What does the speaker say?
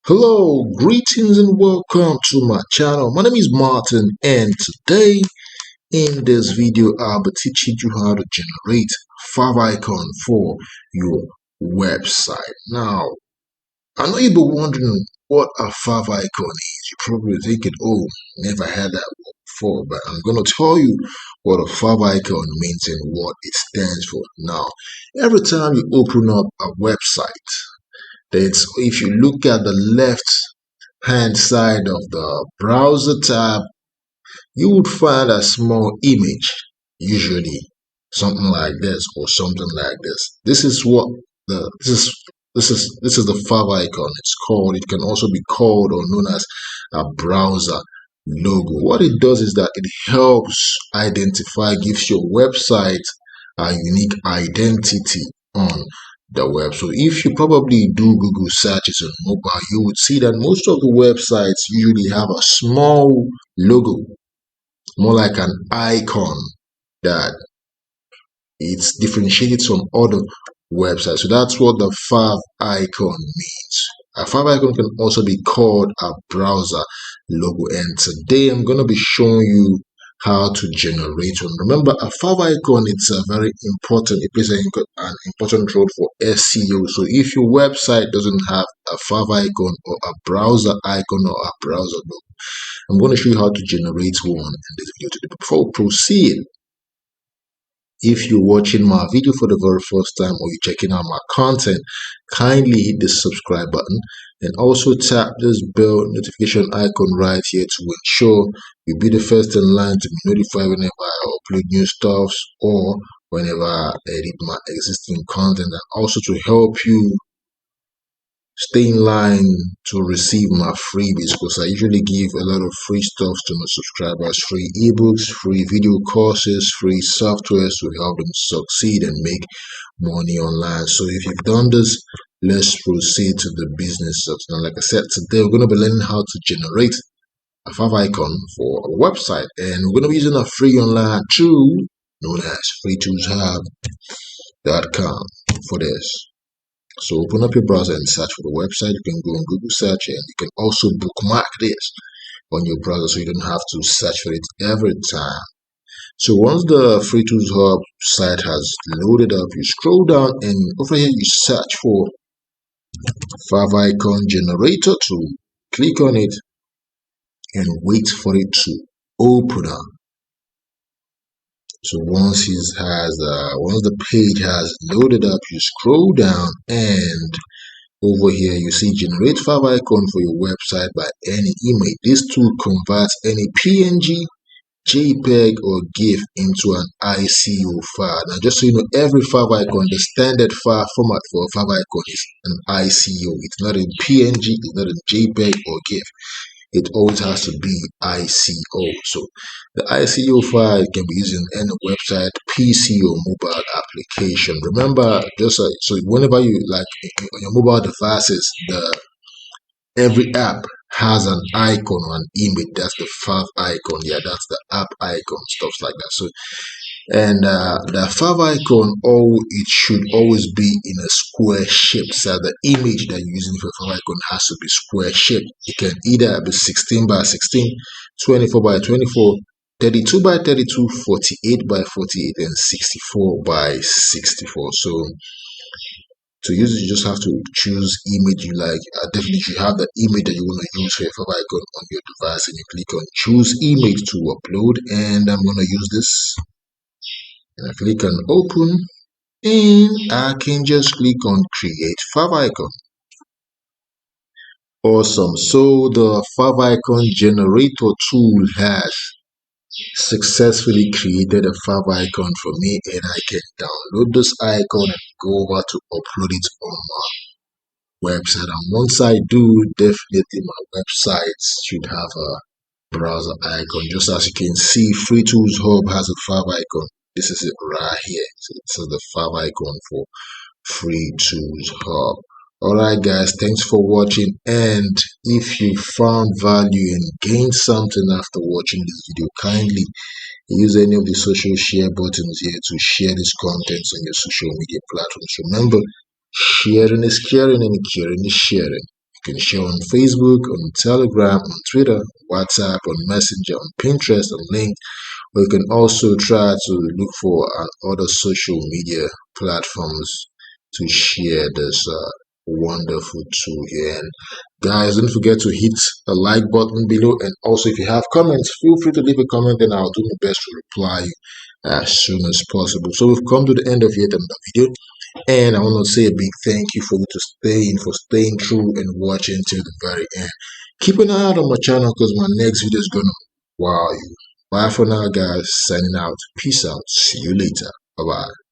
Hello, greetings and welcome to my channel. My name is Martin, and today in this video I'll be teaching you how to generate favicon for your website. Now, I know you'll be wondering what a favicon is. You're probably thinking, oh, never had that before, but I'm going to tell you what a favicon means and what it stands for. Now, every time you open up a website, if you look at the left hand side of the browser tab, you would find a small image, usually something like this or something like this. This is what this is the favicon. It's called. It can also be called or known as a browser logo. What it does is that it helps identify, gives your website a unique identity on the web. So if you probably do Google searches on mobile, you would see that most of the websites usually have a small logo, more like an icon, that it's differentiated from other websites. So that's what the favicon means. A favicon can also be called a browser logo, and today I'm going to be showing you how to generate one. Remember, a favicon, it's a very important, it plays an important role for SEO. So if your website doesn't have a favicon or a browser icon or a browser logo, I'm going to show you how to generate one in this video today. Before we proceed, if you're watching my video for the very first time or you're checking out my content, kindly hit the subscribe button and also tap this bell notification icon right here to ensure you'll be the first in line to be notified whenever I upload new stuff or whenever I edit my existing content, and also to help you stay in line to receive my freebies, because I usually give a lot of free stuff to my subscribers: free ebooks, free video courses, free softwares to help them succeed and make money online. So if you've done this, let's proceed to the business of now. Like I said, today we're going to be learning how to generate a favicon for a website, and we're going to be using a free online tool known as freetoolshub.com for this. So open up your browser and search for the website. You can go on Google search, and you can also bookmark this on your browser so you don't have to search for it every time. So once the Free Tools Hub site has loaded up, you scroll down and over here you search for favicon generator tool. Click on it and wait for it to open up. So once the page has loaded up, you scroll down, and over here you see generate favicon for your website by any image. This tool converts any PNG, JPEG or GIF into an ICO file. Now, just so you know, every favicon, the standard file format for a favicon is an ICO. It's not in PNG, it's not in JPEG or GIF. It always has to be ICO. So the ICO file can be used in any website, PC or mobile application. Remember, just so whenever you like on your mobile devices, every app has an icon or an image. That's the favicon. Yeah, that's the app icon, stuff like that. So, and the favicon, it should always be in a square shape. So the image that you're using for favicon has to be square shape. It can either be 16 by 16, 24 by 24, 32 by 32, 48 by 48, and 64 by 64. So to use it, you just have to choose image you like. Definitely you have the image that you want to use for your favicon on your device, and you click on choose image to upload, and I'm going to use this. And I click on open, and I can just click on create favicon. Awesome. So the favicon generator tool has successfully created a favicon for me, and I can download this icon and go over to upload it on my website. And once I do, definitely my website should have a browser icon. Just as you can see, Free Tools Hub has a favicon. This is it right here. So this is the favicon for Free Tools Hub. Alright guys, thanks for watching, and if you found value and gained something after watching this video, kindly use any of the social share buttons here to share this content on your social media platforms. Remember, sharing is caring and caring is sharing. You can share on Facebook, on Telegram, on Twitter, WhatsApp, on Messenger, on Pinterest, on LinkedIn. Or you can also try to look for other social media platforms to share this wonderful tool here. And guys, don't forget to hit the like button below. And also, if you have comments, feel free to leave a comment and I'll do my best to reply you as soon as possible. So we've come to the end of yet another video. And I want to say a big thank you for you for staying true and watching till the very end. Keep an eye out on my channel because my next video is gonna wow you. Bye for now, guys. Signing out. Peace out. See you later. Bye bye.